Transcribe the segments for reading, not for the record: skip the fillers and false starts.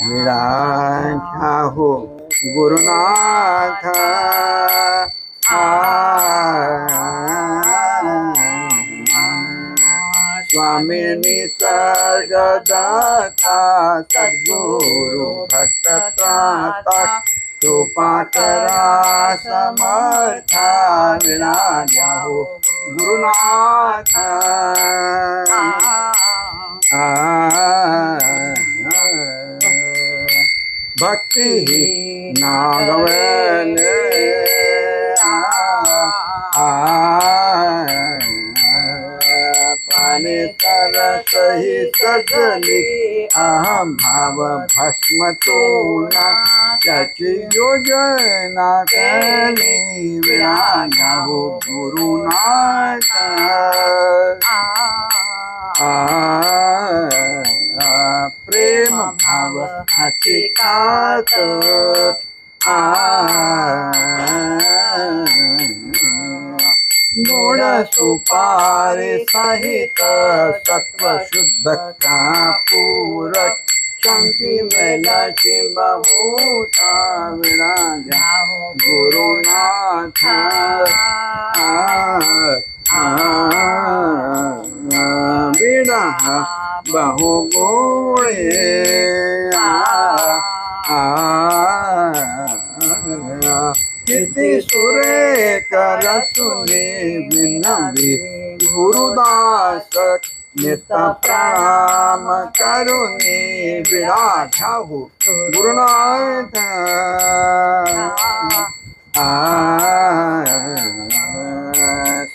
विराजाहु गुरुनाथ स्वामी निसर्गदाता सद्गुरु भक्त त्राता कृपा करा समर्था विराजाहु गुरुनाथ भक्ति नागवेल पानी तरस ही सजली अहम भाव भस्म तूना सची योजना कली विराजाहु गुरुनाथ प्रेम भाव हकीकत गुण सुपारी सहित सत्व शुद्ध का पूरक शंकी मेलची बहुता विराजाहु गुरुनाथ बिना बहुगुणे किति सुरे कर सुने विनवी गुरुदास नित प्रणाम करुणे विराजाहु गुरुनाथ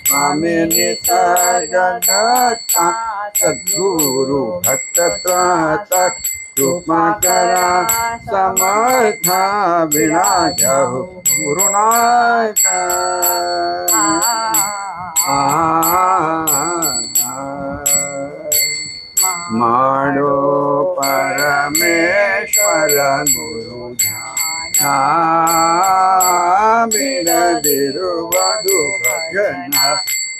स्वामी निसर्गदाता सद्गुरु भक्त त्राता कृपा करा समर्था विराजाहु गुरुनाथ मारो परमेश्वर गुरु बिरदिरु वधु भजना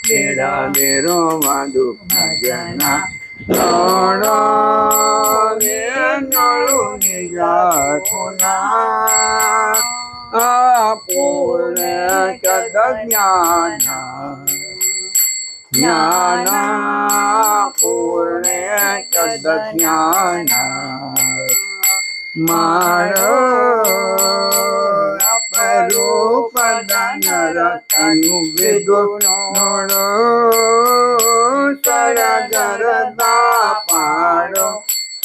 बिरदिरु वधु भजना नोड़ो नोड़ु निजा खुना पूर्ण कद ज्ञान ज्ञान पूर्ण कद ज्ञान मारो अपरूप धनर तनु विदु नोड़ो सरगरदा पाड़ो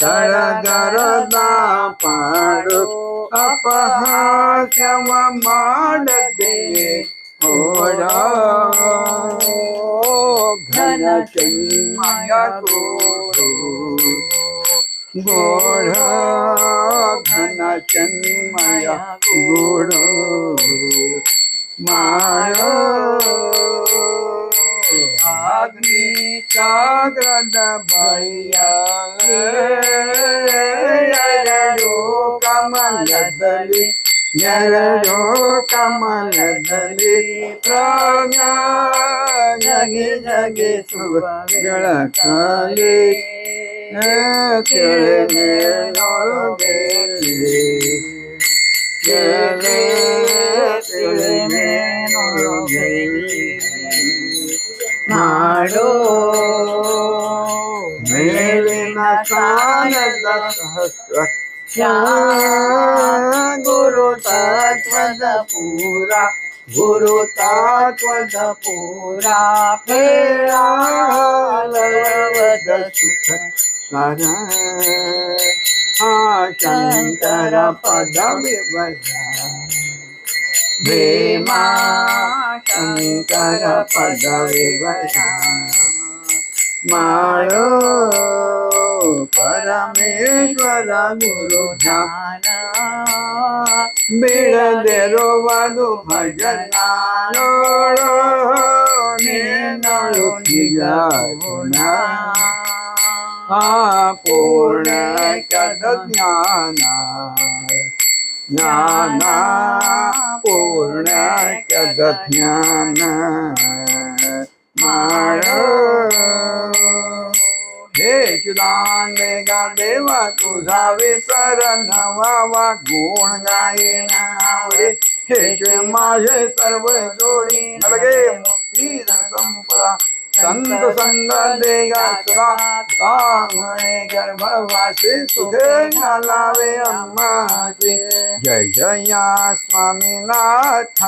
सरगरदा पाड़ो अपहास्यम माडते ओड़ा घन चिन्मय गुरु गोढ़ घन चिन्मय गुरु मारो अग्नि जागृत भैया कमलदली यरो कमलदली प्रज्ञा जगे जगे सुगणकाली तेरे नौगेली तेरे नौगेली मारो मेलिन सानद सहस्र गुरु तत्वद पूरा गुरु तत्वद पूरा फेरावद सुख कर शंकर पद विभजा भीमा शंकर पद विभजा मारो परमेश्वर गुरु ध्यान बिरदेरो वधु भजना नोड़ो नोड़ो निजा गुना पूर्ण कद ज्ञान ज्ञान पूर्ण कद ज्ञान मारो हे चिदानंदे गा देवा तुझा विसर नवावा गुण गायेन आवडे हे माझे सर्व जोडी नलगे मुक्ती संपदा संत संग देगा सदा कामणे गर्भवासी सुखे घालावे अम्मासी जय जया स्वामीनाथ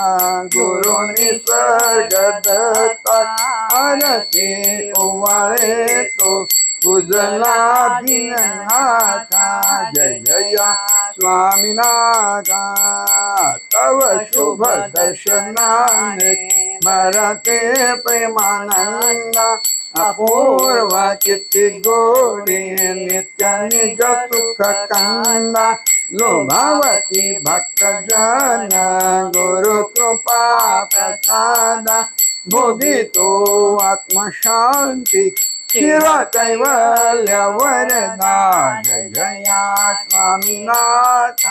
गुरु निसर्ग दत्ता आरती ओवाळे तो तुझला दीननाथा जय जया स्वामीनाथ तव शुभ दर्शनाने भरते प्रेमानंद अपूर्व किती गोडी नित्य निज सुख कंदा लोभावती भक्त जन गुरु कृपा प्रसाद बोधी तो आत्मशांती चिर कैवल्य वरदा जय जया स्वामीनाथ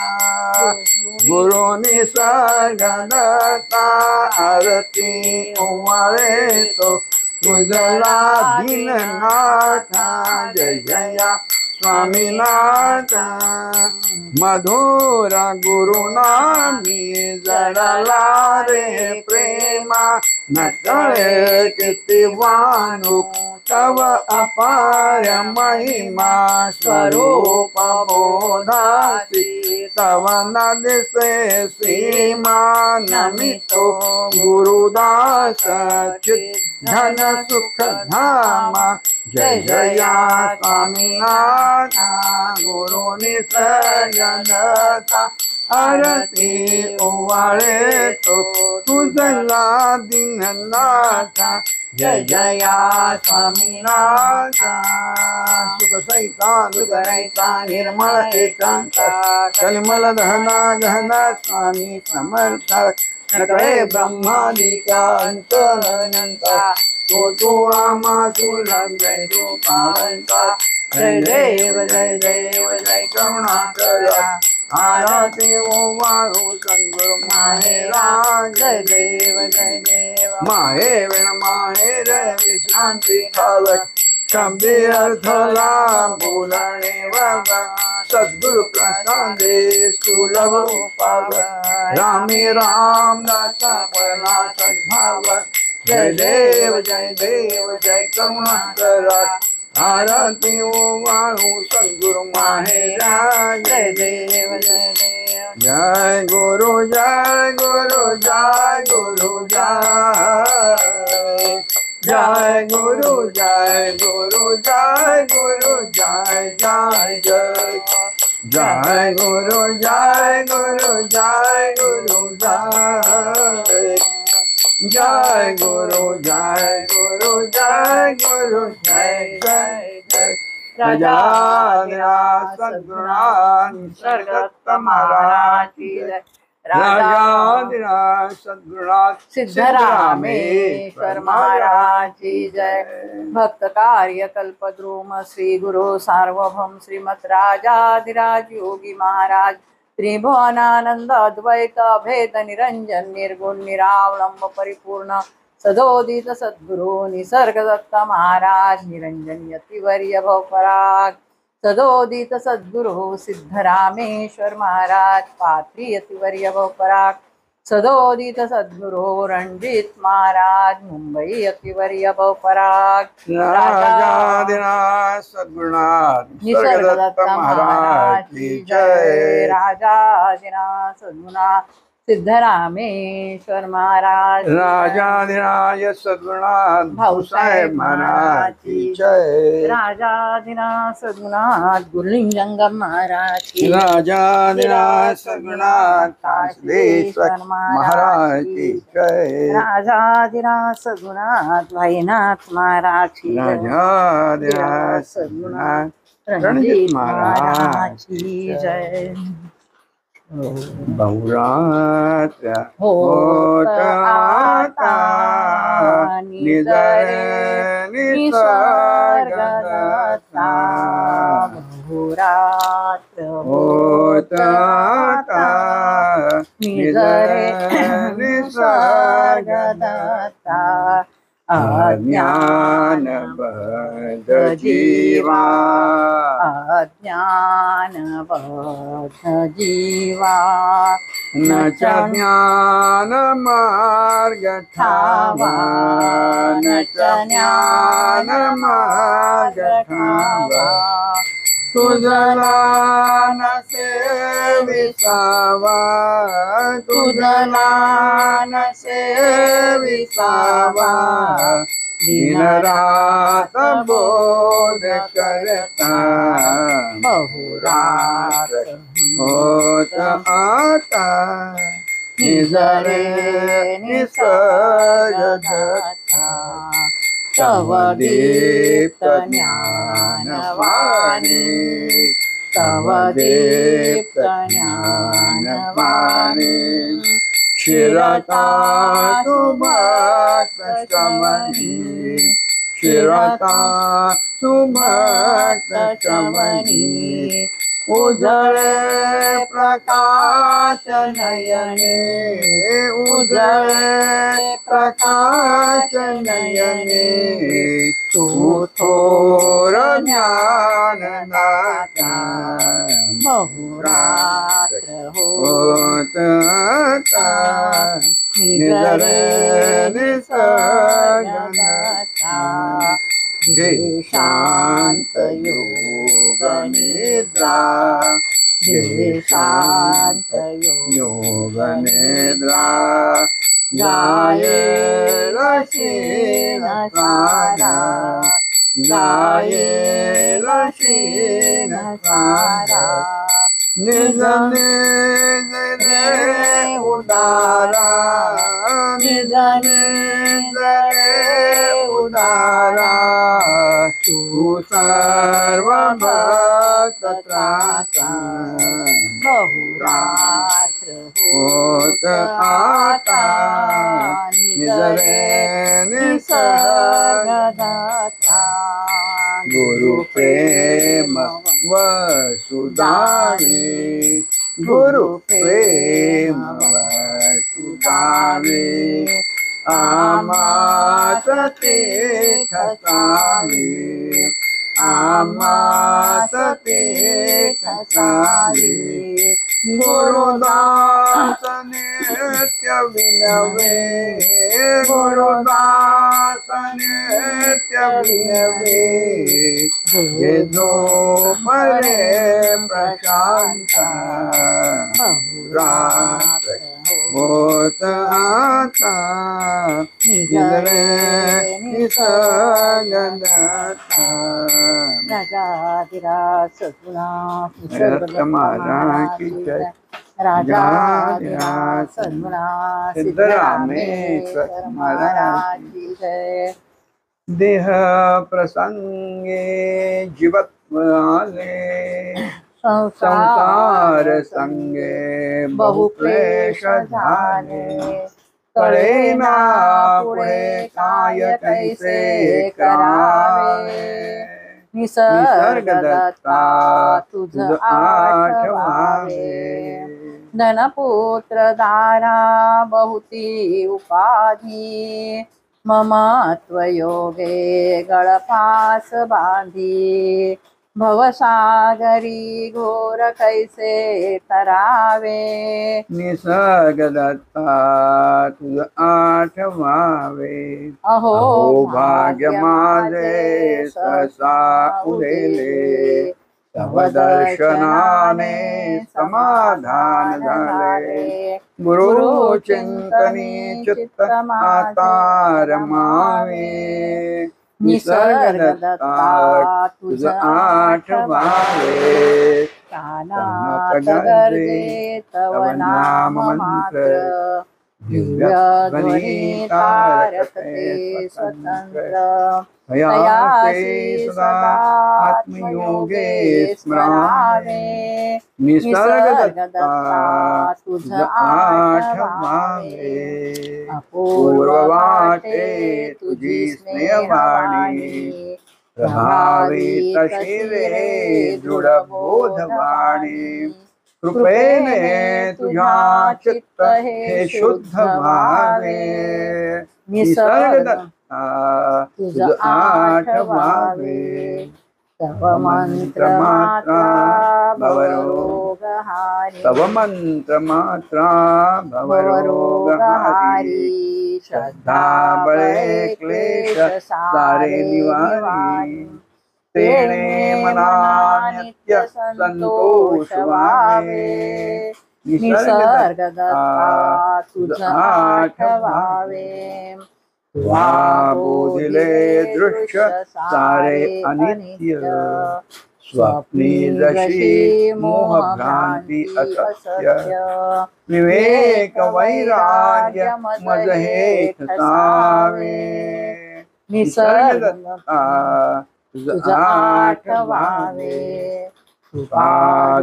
गुरु निसर्ग दत्ता आरती ओवाळे तो तुझला दीननाथ जय जया स्वामीनाथ मधुर गुरुनामी जडला रे प्रेमा न कळे किती वाणू तव अपार महिमा स्वरूप बोधासी तव न दिसे सीमा नमितो गुरुदास चित धन सुख धामा जय जया स्वामीनाथ गुरु निसर्ग दत्ता आरती ओवाळे तो तुझला दीननाथ जय जया स्वामीनाथ सुख सहिता दुःखरहिता निर्मळ एकांत कलिमल दहना गहना स्वामी समर्थ नकळे ब्रह्मादिका अंतरनंता तो आमा तुलम जय तू पावंता जय देव जय करुणाकरा आरती ओवाळू सद्गुरु माहेरा जय देव माहे विण माहेर विश्रांती खावत शब्दे अर्थला बोलणे बाबा सद्गुरु प्रसादे सुलभ पावत रामी रामदासा पडला सद्भाव जय देव जय करुणाकरा आरती ओवाळू सद्गुरु माहेरा जय देव जय गुरु जय गुरु जय गुरु जय गुरु जय गुरु जय गुरु जय जय जय जय गुरु जय गुरु जय गुरु जय जय गुरु जय गुरु जय गुरु जय जय जय राजा सद्गुणान निसर्गदत्त महाराज की जय राजा सद्गुणान सिद्धरामेश्वर महाराज की जय भक्त कार्य कल्पद्रुम श्री गुरु सार्वभौम श्रीमत राजाधिराज योगी महाराज त्रिभुवनानंद अद्वैत भेद निरंजन निर्गुण निरावलंब परिपूर्ण सदोदित सद्गुरु निसर्गदत्त महाराज निरंजन यतिवर्य भवपराग सदोदित सद्गुरु सिद्धरामेश्वर महाराज पात्री यतिवर्य भवपराग सदोदित सद्गुरु रणजीत महाराज मुंबई यतिवर्य भवपराग राजाधिराज सद्गुणान निसर्गदत्त महाराज की जय राजाधिराज सद्गुणान सिद्धरामेश्वर महाराज राजाधिराज सद्गुणान भाऊसाहेब महाराज की जय राजाधिराज सद्गुणान गुरुलिंगम महाराज की राजाधिराज सद्गुणान काशलेश्वर महाराज की जय राजाधिराज सद्गुणान भाईनाथ महाराज की राजाधिराज सद्गुणान रणजीत महाराज की जय बहुरात होत आता निजर निसर्ग दत्ता बहुरात होत आता निजर निसर्ग दत्ता अज्ञान बदले जीवा अज्ञानबद्ध जीवा न च ज्ञान मार्ग ठावा न च ज्ञान मार्ग ठावा तुझला न सेविसावा तुझला न सेविसावा दिन रात बोध करता बहुरात होत आता निजरे निसर्ग दत्ता तव दीप्त ज्ञानवाणी तव दीप्त ज्ञानवाणी शिरता सुभक्त श्रवणी शिरता सुभक्त श्रवणी उजळे प्रकाश नयने उजळे प्रकाश नयने तू थोर ज्ञानदाता बहुरात्र होत आता निजरे निसर्ग दत्ता जे शांत योग निद्रा जे शांत योग निद्रा गाये लक्षीण सारा गाये लक्षीण सारा निज निज रे उदारा निज निज रे उदारा तू सर्व भक्त त्राता बहुरात्र होत आता निज रे निसर्ग दत्ता गुरु प्रेम वसुधावे गुरु प्रेम वसुधावे आमास तीर्थ सावे आमास तीर्थ सावे गुरुदास नित्य विनवे गुरुदास नित्य विनवे हे जो परे प्रशांत रात्र होत आता निजरे निसर्ग दत्ता राजाधिराज सद्गुणा रत्न महाराज की जय राजाधिराज सद्गुणा सिद्धरामेश्वर महाराज की जय देह प्रसंगे जीवत्व आले संसार संगे बहुक्लेश झाले कळे ना पुढे काय कैसे करावे निसर्ग दत्ता तुझ आठवावे धनपुत्र दारा बहुती उपाधी ममत्व योगे गळफास बांधी भवसागरी घोर कैसे तरावे निसर्ग दत्ता तुझ आठवावे अहो भाग्य माझे सहसा उडेले तव दर्शनाने समाधान झाले गुरु चिंतनी चित्त आता रमावे निसर्ग दत्ता तुझ आठवावे कानात गरजे तव नाम मात्र दिव्य ध्वनी तारकते स्वतंत्र तयासी सदा आत्मयोगे स्मरावे निसर्ग दत्ता तुझ आठवावे अपूर्व वाटे तुझी स्नेहवाणी प्रभावी तशी रे दृढ बोधवाणी कृपेने तुझ्या चित्त हे शुद्ध व्हावे निसर्ग दत्ता तुझ आठवावे तव मंत्र मात्रा भवरोगहारी तव मंत्र मात्रा भवरोगहारी श्रद्धा बळे क्लेश सारे निवारी तेणे मना नित्य संतोष व्हावे निसर्ग दत्ता तुझ आठवावे तुवा बोधिले दृश्य सारे अनित्य स्वप्नी जशी मोह भ्रांती असत्य विवेक वैराग्य मज हेत सावे निसर्ग तुझ आठवावे तुझा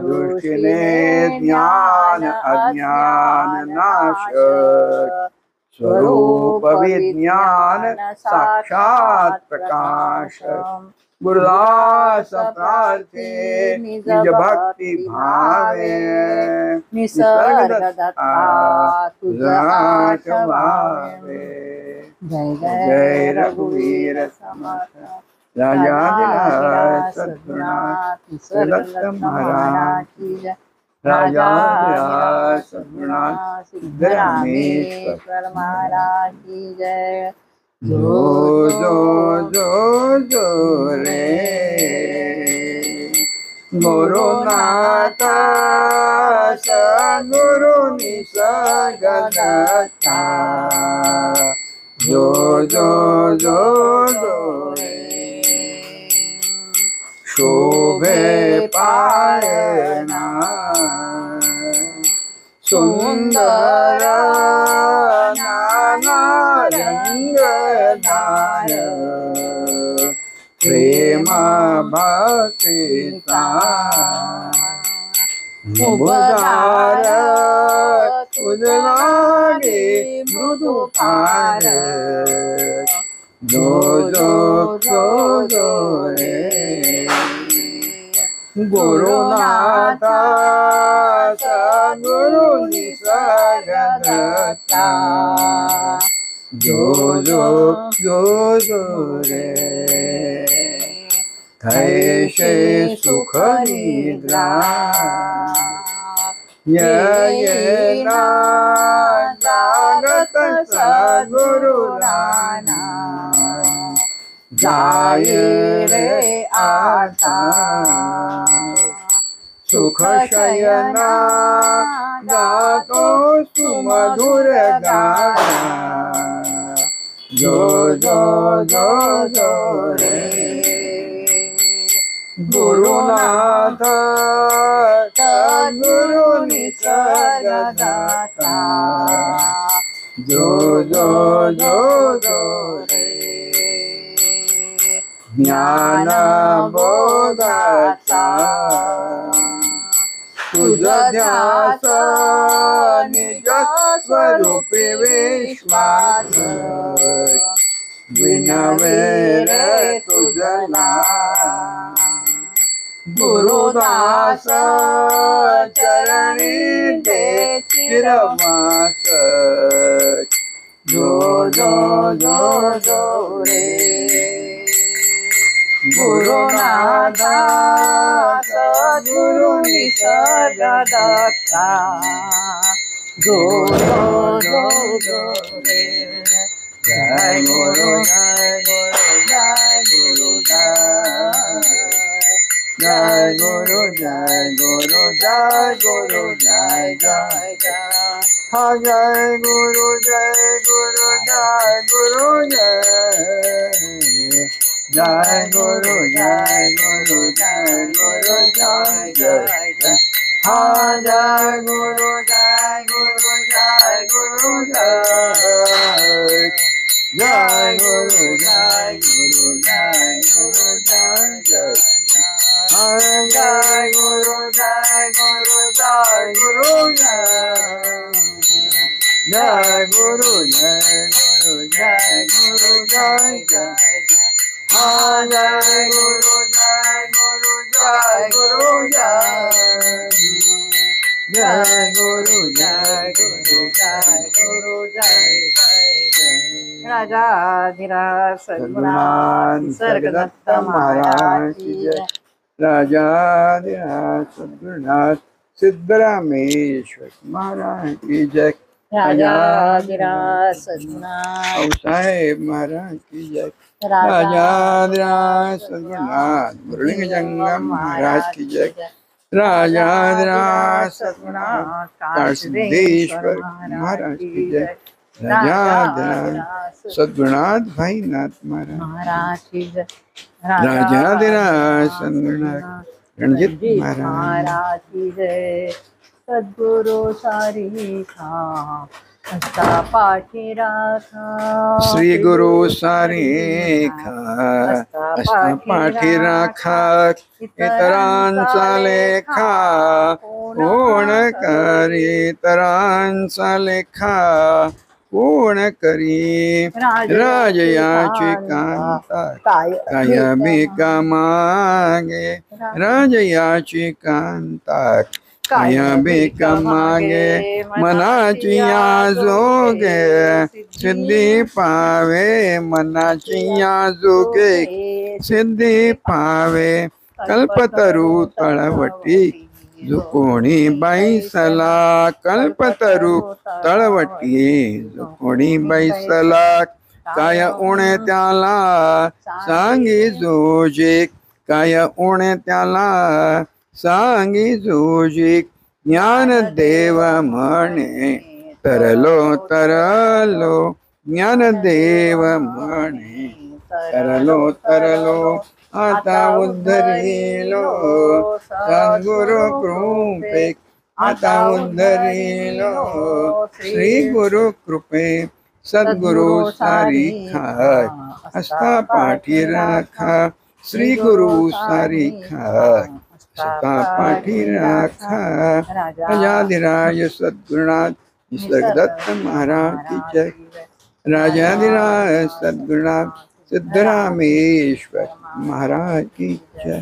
दृष्टीने ज्ञान अज्ञान नाश स्वरूप विज्ञान साक्षात प्रकाश गुरुदास प्रार्थे निज भक्ति भावे निसर्ग दत्ता तुझ आठवावे जय जय रघुवीर समर्थ राजा सद्गुणाथ सदत्त महाराज की जय राजा सद्गुणाथ सिद्धरामेश्वर महाराज की जय जो जो जो जो रे गुरुनाथ सद्गुरु निसर्ग दत्ता जो जो जो जो रे शोभे पायना सुंदर नाना रंग धार प्रेम भक्तिता मुबदार तुझ लागे मृदु पार जो जो जो जो रे गुरुनाथ सद्गुरु निसर्ग दत्ता जो जो जो जो रे कैसे सुख निद्रा ये ना जागत सद्गुरु राना जाए रे आशा सुख शयना गातो सुमधुर गाना जो जो जो जो रे गुरुनाथ सद्गुरु निसर्ग दाता जो जो जो जो रे ज्ञान बोधाचा तुझ ध्यास निज स्वरूपी विश्वास विनवे रे तुझला गुरुदास चरणी दे चिरवास जो जो जो जो रे गुरुनाथ सद्गुरु निसर्ग दत्ता जो जो जो जो रे जय गुरु जय गुरु जय गुरु जय गुरु जय गुरु जय गुरु जय जय जय हा जय गुरु जय गुरु जय गुरु जय गुरु जय गुरु जय गुरु जय जय जय हा जय गुरु जय गुरु जय गुरु जय जय गुरु जय गुरु जय गुरु जय जय जय गुरु जय गुरु जय गुरु जय गुरु जय गुरु जय गुरु जय जय जय गुरु जय गुरु जय गुरु जय गुरु जय गुरु जय गुरु जय जय जय राजाधिराज सद्गुणाध निसर्गदत्त महाराज की जय. राजाधिराज सद्गुरुनाथ सिद्धरामेश्वर महाराज की जय. राजाधिराज सद्गुणाध साहेब महाराज की जय. राजाधिराज सद्गुरुनाथ मुरलिंग जंगम महाराज की जय. राजाधिराज सद्गुरुनाथ काशीदेश्वर महाराज की जय. राजाधिराज सद्गुरुनाथ भाईनाथ महाराज की जय. राजाधिराज सद्गुरुनाथ रणजित महाराज की जय. सद्गुरु सारिखा हस्ता पाठी राखा. श्री गुरु सारिखा हस्ता पाठी राखा. इतरांचा लेखा कोण करी. इतरांचा लेखा कोण करी. राजयाची कांता काय भिका मागे. राजयाची कांता काय भिका मागे. मनाची जोगे सिद्धी पावे. मनाची जोगे सिद्धी पावे. कल्पतरू तळवटी जुकोणी बैसला. कल्पतरू तळवटी जुकोणी बैसला. काय उणे त्याला सांगी जोजे. काय उणे त्याला सांगी जोजी. ज्ञानदेव म्हणे तरलो तरलो. ज्ञानदेव म्हणे तरलो तरलो. आता उद्धरिलो सद्गुरु कृपे. आता उद्धरिलो श्री गुरु कृपे. सद्गुरु सारिखा हस्ता पाठी राखा. श्री गुरु सारिखा हस्ता पाठी राखा. राजाधिराज सद्गुरुनाथ निसर्गदत्त महाराज की जय. राजाधिराज सद्गुरुनाथ सिद्धरामेश्वर महाराज की जय.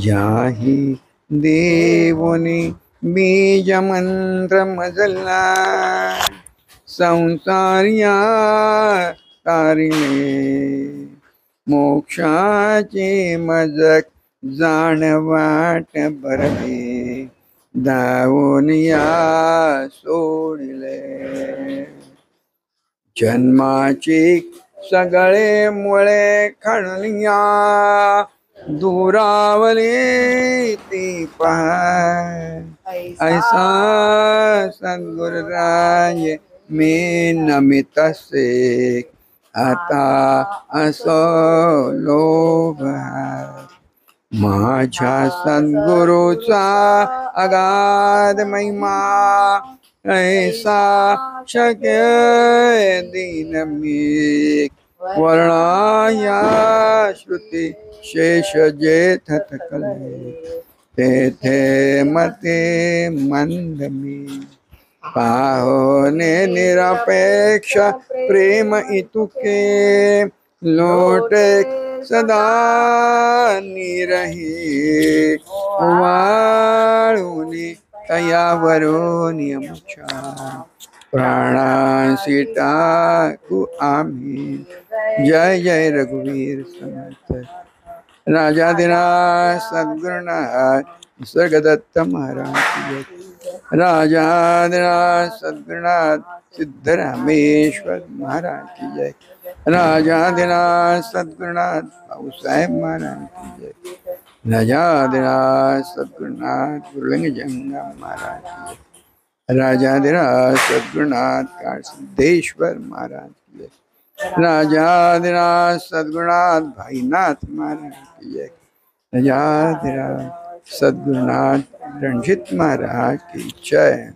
जाही देवोनी बीज मंत्र मजला. संसारिया तारिणे मोक्षाचे मजक जाणवाट भरले. धावून या सोडले. जन्माची सगळे मुळे खणल्या. दुरावले ती पहा. ऐसा सद्गुरुराय मी नमितसे. आता असो लोभ. माझ्या सद्गुरूचा अगाध महिमा. ऐसा शक्य दीन मी. वर्णाया श्रुती शेष जेथ थकले. तेथे मते मंद मी. पाहोने निरपेक्ष प्रेम इतुके. लोटे सदा निरही. वाळूनी तयावरून यमुचा. प्राणांसी टाकू आम्ही. जय जय रघुवीर समर्थ. राजाधिराज सद्गुरुनाथ निसर्गदत्त महाराज की जय. राजाधिराज सद्गुरुनाथ सिद्धरामेश्वर महाराज की जय. राजाधिराज सद्गुरुनाथ भाऊसाहेब महाराज की जय. राजाधिराज सद्गुरुनाथ मुरलिंग जंगम महाराज की जय. राजाधिराज सद्गुरुनाथ काशीदेश्वर महाराज की जय. राजाधिराज सद्गुरुनाथ भाईनाथ महाराज की जय. राजाधिराज सद्गुरुनाथ रणजित महाराज की जय.